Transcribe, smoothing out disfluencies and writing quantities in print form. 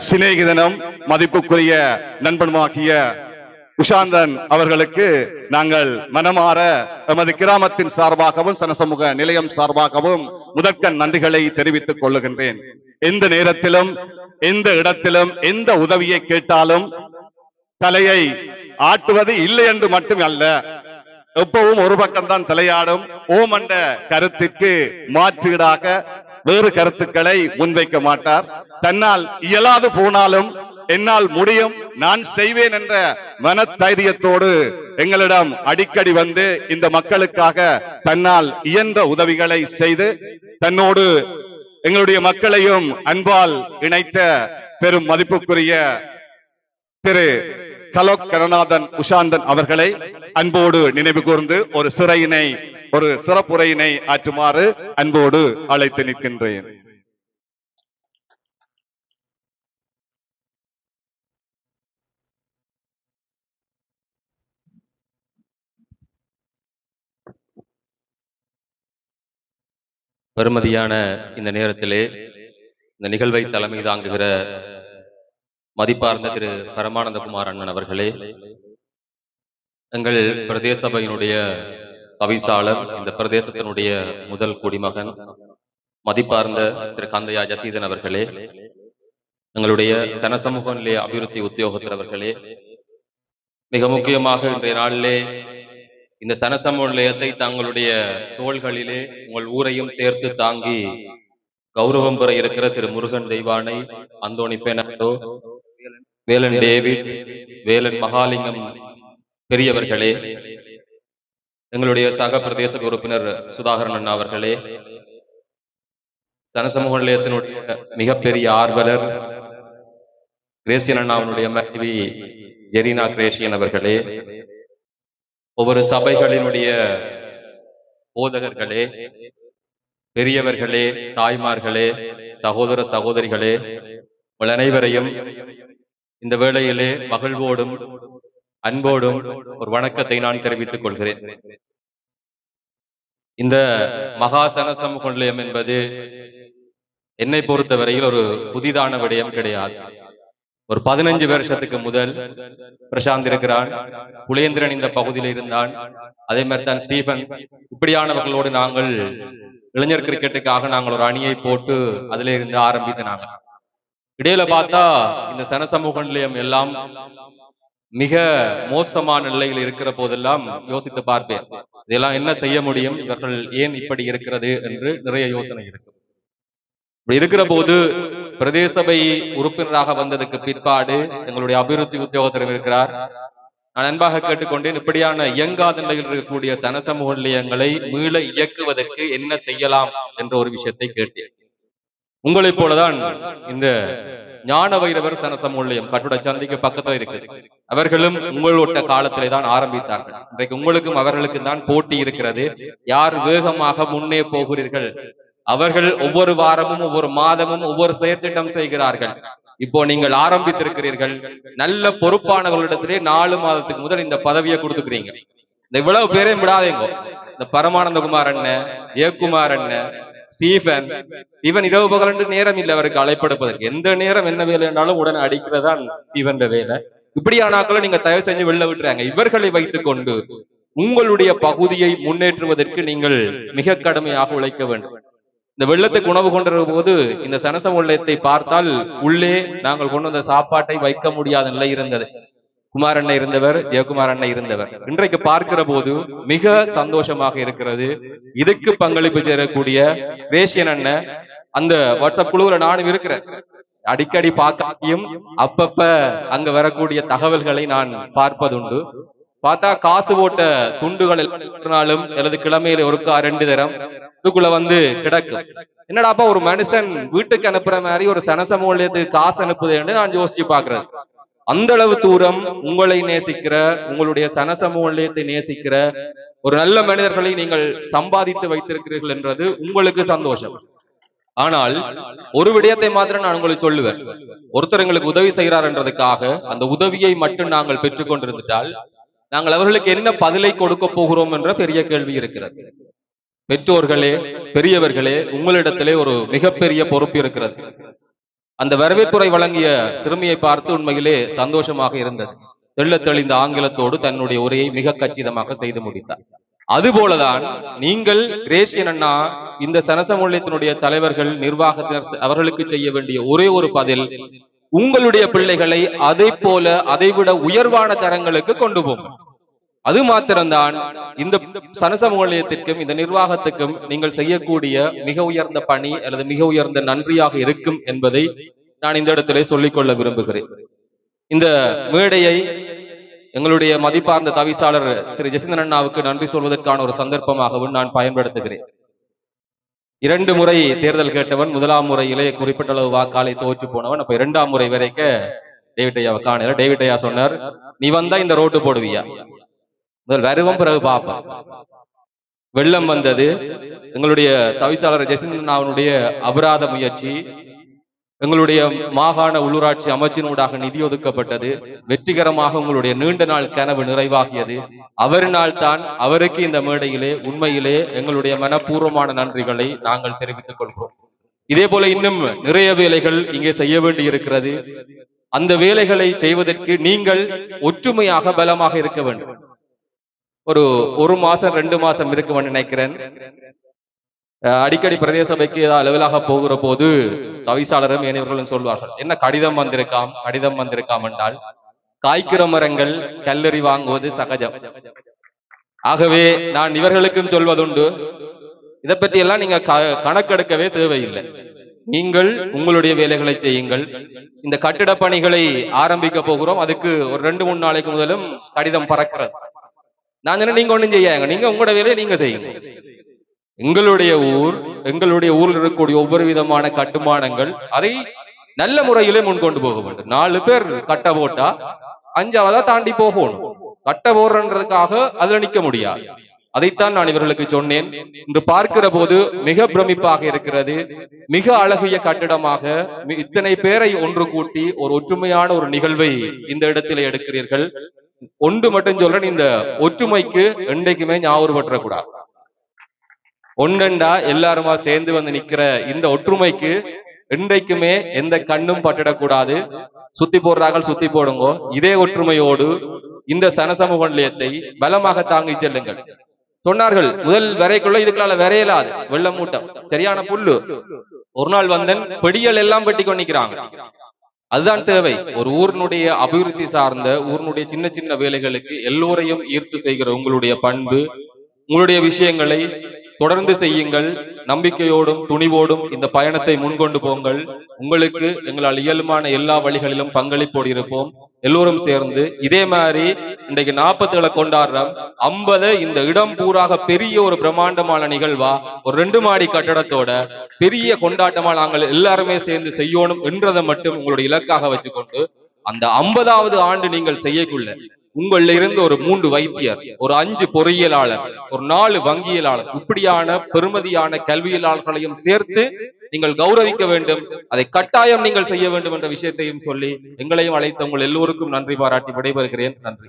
சிநேகிதனும் மதிப்புக்குரிய நண்பனுமாகிய உஷாந்தன் அவர்களுக்கு நாங்கள் மனமாற எமது கிராமத்தின் சார்பாகவும் சனசமூக நிலையம் சார்பாகவும் முதற்கண் நன்றிகளை தெரிவித்துக் கொள்ளுகின்றேன். எந்த நேரத்திலும் எந்த இடத்திலும் எந்த உதவியை கேட்டாலும் தலையை ஆட்டுவது இல்லை என்று மட்டும் அல்ல, எப்பவும் ஒரு பக்கம்தான் தலையாடும். ஓம் என்ற கருத்திற்கு மாற்றீடாக வேறு கருத்துக்களை முன்வைக்க மாட்டார். தன்னால் இயலாது போனாலும் என்னால் முடியும், நான் செய்வேன் என்ற மனதைரியத்தோடு எங்களிடம் அடிக்கடி வந்து இந்த மக்களுக்காக தன்னால் இயன்ற உதவிகளை செய்து தன்னோடு எங்களுடைய மக்களையும் அன்பால் இணைத்த பெரும் மதிப்புக்குரிய திரு கலோக் கருணாதன் உஷாந்தன் அவர்களை அன்போடு நினைவு கூர்ந்து ஒரு சிறப்புரையினை ஆற்றுமாறு அன்போடு அழைத்து நிற்கின்றேன். பெருமதியான இந்த நேரத்திலே இந்த நிகழ்வை தலைமை தாங்குகிற மதிப்பார்ந்த திரு பரமானந்தகுமார் அண்ணன் அவர்களே, எங்கள் பிரதேச சபையினுடைய தவிசாளர், இந்த பிரதேசத்தினுடைய முதல் குடிமகன் மதிப்பார்ந்த திரு கந்தையா ஜசீதன் அவர்களே, எங்களுடைய சனசமூக நிலைய அபிவிருத்தி உத்தியோகத்தர் அவர்களே, மிக முக்கியமாக இன்றைய நாளிலே இந்த சனசமூக நிலையத்தை தங்களுடைய தோள்களிலே உங்கள் ஊரையும் சேர்த்து தாங்கி கௌரவம் பெற இருக்கிற திரு முருகன் தெய்வானை, அந்தோணி பெனடோ, வேலன் டேவிட், வேலன் மகாலிங்கம் பெரியவர்களே, எங்களுடைய சக பிரதேச உறுப்பினர் சுதாகரன் அண்ணா அவர்களே, சனசமூக நிலையத்தினுடைய மிகப்பெரிய ஆர்வலர் கிரேசியன் அண்ணாவுடைய மனைவி ஜெரீனா கிரேசியன் அவர்களே, ஒவ்வொரு சபைகளினுடைய போதகர்களே, பெரியவர்களே, தாய்மார்களே, சகோதர சகோதரிகளே, உங்கள் அனைவரையும் இந்த வேளையிலே மகிழ்வோடும் அன்போடும் ஒரு வணக்கத்தை நான் தெரிவித்துக் கொள்கிறேன். இந்த மகா சனசமூக நிலையம் என்பது என்னை பொறுத்தவரையில் ஒரு புதிதான விடயம் கிடையாது. ஒரு 15 வருஷத்துக்கு முதல் பிரசாந்த் இருக்கிறான், புலேந்திரன் இந்த பகுதியில் இருந்தான், அதே மாதிரி தான் ஸ்டீபன், இப்படியானவர்களோடு நாங்கள் இளைஞர் கிரிக்கெட்டுக்காக நாங்கள் ஒரு அணியை போட்டு அதிலே இருந்து ஆரம்பித்து நாங்கள் இடையில பார்த்தா இந்த சனசமூக நிலையம் எல்லாம் மிக மோசமான நிலையில் இருக்கிற போதெல்லாம் யோசித்து பார்ப்பேன், இதெல்லாம் என்ன செய்ய முடியும், இவர்கள் ஏன் இப்படி இருக்கிறது என்று நிறைய யோசனை இருக்கு. இப்படி இருக்கிற போது பிரதேச சபை உறுப்பினராக வந்ததுக்கு பிற்பாடு எங்களுடைய அபிவிருத்தி உத்தியோகத்தர் இருக்கிறார். நான் அன்பாக கேட்டுக்கொண்டேன், இப்படியான இயங்காத நிலையில் இருக்கக்கூடிய சனசமூக நிலையங்களை மீள இயக்குவதற்கு என்ன செய்யலாம் என்ற ஒரு விஷயத்தை கேட்டேன். உங்களைப் போலதான் இந்த ஞான வைரவர் சனசமூக நிலையம் கட்டுட சந்தைக்கு பக்கத்துல இருக்குது. அவர்களும் உங்களோட காலத்திலே தான் ஆரம்பித்தார்கள். இன்றைக்கு உங்களுக்கும் அவர்களுக்கும் தான் போட்டி இருக்கிறது. யார் வேகமாக முன்னே போகிறீர்கள். அவர்கள் ஒவ்வொரு வாரமும் ஒவ்வொரு மாதமும் ஒவ்வொரு செயற்திட்டம் செய்கிறார்கள். இப்போ நீங்கள் ஆரம்பித்திருக்கிறீர்கள். நல்ல பொறுப்பானவர்களிடத்திலே 4 மாதத்துக்கு முதல் இந்த பதவியை கொடுத்துக்கிறீங்க. இந்த இவ்வளவு பேரையும் விடாதீங்க. இந்த பரமானந்தகுமார் அண்ணன், ஏகுமார் அண்ணன், ஸ்டீபன், இவன் இரவு பகல் நேரம் இல்லை அவருக்கு அழைப்படுப்பதற்கு. எந்த நேரம் என்ன வேலை என்றாலும் உடனே அடிக்கிறதான் ஸ்டீபன் வேலை. இப்படியானாக்களை நீங்க தயவு செஞ்சு வெளில விட்டுறாங்க. இவர்களை வைத்துக் கொண்டு உங்களுடைய பகுதியை முன்னேற்றுவதற்கு நீங்கள் மிக கடுமையாக உழைக்க வேண்டும். இந்த வெள்ளத்துக்கு உணவு கொண்டிருந்த போது இந்த சனசமூக நிலையத்தை பார்த்தால் உள்ளே நாங்கள் கொண்டு வந்த சாப்பாட்டை வைக்க முடியாத நிலை இருந்தது. குமார் அண்ணன் இருந்தவர், ஜெயக்குமார் அண்ணன் இருந்தவர். இன்றைக்கு பார்க்கிற போது மிக சந்தோஷமாக இருக்கிறது. இதுக்கு பங்களிப்பு சேரக்கூடிய ரேஷியன் அண்ணன் அந்த வாட்ஸ்அப் குழுவில் நானும் இருக்கிறேன். அடிக்கடி பார்க்கையும் அப்பப்ப அங்க வரக்கூடிய தகவல்களை நான் பார்ப்பதுண்டு. பார்த்தா காசு போட்ட துண்டுகள் நாளும் அல்லது கிழமையில ஒருக்கா 2 தரம் இதுக்குள்ள வந்து கிடக்கும். என்னடாப்பா ஒரு மனுஷன் வீட்டுக்கு அனுப்புற மாதிரி ஒரு சனசமூக நிலையத்துக்கு காசு அனுப்புது என்று நான் யோசிச்சு பாக்குறேன். அந்த அளவு தூரம் உங்களை நேசிக்கிற, உங்களுடைய சனசமூக நிலையத்தை நேசிக்கிற ஒரு நல்ல மனிதர்களை நீங்கள் சம்பாதித்து வைத்திருக்கிறீர்கள் என்றது உங்களுக்கு சந்தோஷம். ஆனால் ஒரு விடயத்தை மாத்திரம் நான் உங்களுக்கு சொல்லுவேன். ஒருத்தர் எங்களுக்கு உதவி செய்கிறார் என்றதுக்காக அந்த உதவியை மட்டும் நாங்கள் பெற்றுக் கொண்டிருந்தால் நாங்கள் அவர்களுக்கு என்ன பதிலை கொடுக்க போகிறோம் என்ற பெரிய கேள்வி இருக்கிறது. பெற்றோர்களே, பெரியவர்களே, உங்களிடத்திலே ஒரு மிகப்பெரிய பொறுப்பு இருக்கிறது. அந்த வரவேற்புரை வழங்கிய சிறுமியை பார்த்து உண்மையிலே சந்தோஷமாக இருந்தது. தெள்ளத் தெளிந்த ஆங்கிலத்தோடு தன்னுடைய உரையை மிக கச்சிதமாக செய்து முடித்தார். அதுபோலதான் நீங்கள் கிரேசியன் அண்ணா, இந்த சனசமூலியத்தினுடைய தலைவர்கள், நிர்வாகத்தினர் அவர்களுக்கு செய்ய வேண்டிய ஒரே ஒரு பதில், உங்களுடைய பிள்ளைகளை அதை போல அதைவிட உயர்வான தரங்களுக்கு கொண்டு போகும். அது மாத்திரம்தான் இந்த சனசமூலியத்திற்கும் இந்த நிர்வாகத்துக்கும் நீங்கள் செய்யக்கூடிய மிக உயர்ந்த பணி அல்லது மிக உயர்ந்த நன்றியாக இருக்கும் என்பதை நான் இந்த இடத்திலே சொல்லிக்கொள்ள விரும்புகிறேன். இந்த மேடையை எங்களுடைய மதிப்பார்ந்த தவிசாளர் திரு ஜெசிந்தன் அண்ணாவுக்கு நன்றி சொல்வதற்கான ஒரு சந்தர்ப்பமாகவும் நான் பயன்படுத்துகிறேன். 2 முறை தேர்தல் கேட்டவன், முதலாம் முறையிலே குறிப்பிட்ட அளவு வாக்காலை தோற்று போனவன். அப்ப 2ஆம் முறை வரைக்கும் டேவிட் ஐயாவை காணல. டேவிட் ஐயா சொன்னார், நீ வந்தா இந்த ரோட்டு போடுவியா, முதல் வருவம் பிறகு பாப்பா. வெள்ளம் வந்தது. எங்களுடைய தவிசாளர் ஜெசிந்தன் அண்ணாவுடைய அபராத முயற்சி, எங்களுடைய மாகாண உள்ளூராட்சி அமைச்சினூடாக நிதி ஒதுக்கப்பட்டது. வெற்றிகரமாக உங்களுடைய நீண்ட நாள் கனவு நிறைவாகியது. அவரினால் தான் அவருக்கு இந்த மேடையிலே உண்மையிலே எங்களுடைய மனப்பூர்வமான நன்றிகளை நாங்கள் தெரிவித்துக் கொள்கிறோம். இதே போல இன்னும் நிறைய வேலைகள் இங்கே செய்ய வேண்டி இருக்கிறது. அந்த வேலைகளை செய்வதற்கு நீங்கள் ஒற்றுமையாக பலமாக இருக்க வேண்டும். ஒரு மாசம் 2 மாசம் இருக்குமென்னு நினைக்கிறேன். அடிக்கடி பிரதேச சபைக்கு அளவிலாக போகிற போது தவிசாளரும் ஏனையவர்களும் சொல்வார்கள், என்ன கடிதம் வந்திருக்காம் என்றால், காய்க்கிற மரங்கள் கல்லறி வாங்குவது சகஜம். ஆகவே நான் இவர்களுக்கும் சொல்வதுண்டு, இதை பற்றி எல்லாம் நீங்க கணக்கெடுக்கவே தேவையில்லை. நீங்கள் உங்களுடைய வேலைகளை செய்யுங்கள். இந்த கட்டிட பணிகளை ஆரம்பிக்க போகிறோம். அதுக்கு ஒரு 2-3 நாளைக்கு முதலும் கடிதம் பறக்கிறது. நான் சொன்ன நீங்க ஒண்ணும் செய்யாங்க, நீங்க உங்களோட வேலையை நீங்க செய்யுங்க. எங்களுடைய ஊரில் இருக்கக்கூடிய ஒவ்வொரு விதமான கட்டுமானங்கள் அதை நல்ல முறையிலே முன்கொண்டு போக வேண்டும். 4 பேர் கட்ட போட்டா 5ஆவதா தாண்டி போகணும். கட்ட போடுறதுக்காக அதுல நிக்க முடியாது. அதைத்தான் நான் இவர்களுக்கு சொன்னேன். இன்று பார்க்கிற போது மிக பிரமிப்பாக இருக்கிறது. மிக அழகிய கட்டிடமாக இத்தனை பேரை ஒன்று கூட்டி ஒரு ஒற்றுமையான ஒரு நிகழ்வை இந்த இடத்திலே எடுக்கிறீர்கள். ஒன்று மட்டும் சொல்றேன், இந்த ஒற்றுமைக்கு என்றைக்குமே ஞாபகப்பற்றக்கூடாது. ஒன்றெண்டா எல்லாருமா சேர்ந்து வந்து நிக்கிற இந்த ஒற்றுமைக்கு என்றைக்குமே எந்த கண்ணும் பட்டிடக்கூடாது. சுத்தி போடுறார்கள், சுத்தி போடுங்கோ. இதே ஒற்றுமையோடு இந்த சனசமூக நிலையத்தை பலமாக தாங்கி செல்லுங்கள். சொன்னார்கள், முதல் வரைக்குள்ள இதுக்குள்ள வரையலாது, வெள்ளம் மூட்டம், சரியான புல்லு. ஒரு நாள் வந்தன் பெடியல் எல்லாம் வெட்டி கொண்டிக்கிறாங்க. அதுதான் தேவை. ஒரு ஊரினுடைய அபிவிருத்தி சார்ந்த ஊரினுடைய சின்ன சின்ன வேலைகளுக்கு எல்லோரையும் ஈர்த்து செய்கிற உங்களுடைய பண்பு, உங்களுடைய விஷயங்களை தொடர்ந்து செய்யுங்கள். நம்பிக்கையோடும் துணிவோடும் இந்த பயணத்தை முன்கொண்டு போங்கள். உங்களுக்கு எங்களால் இயல்பான எல்லா வழிகளிலும் பங்களிப்போடு இருப்போம். எல்லோரும் சேர்ந்து இதே மாதிரி இன்றைக்கு 47 கொண்டாடுறோம். 50 இந்த இடம் பூராக பெரிய ஒரு பிரம்மாண்டமான நிகழ்வா, ஒரு 2 மாடி கட்டடத்தோட பெரிய கொண்டாட்டமா நாங்கள் எல்லாருமே சேர்ந்து செய்யணும் என்றதை மட்டும் உங்களுடைய இலக்காக வச்சுக்கொண்டு, அந்த 50வது ஆண்டு நீங்கள் செய்யக்குள்ள உங்களில் இருந்து ஒரு 3 வைத்தியர், ஒரு 5 பொறியியலாளர், ஒரு 4 வங்கியலாளர், இப்படியான பெருமதியான கல்வியலாளர்களையும் சேர்த்து நீங்கள் கௌரவிக்க வேண்டும். அதை கட்டாயம் நீங்கள் செய்ய வேண்டும் என்ற விஷயத்தையும் சொல்லி எங்களையும் அழைத்த உங்கள் எல்லோருக்கும் நன்றி பாராட்டி விடைபெறுகிறேன். நன்றி.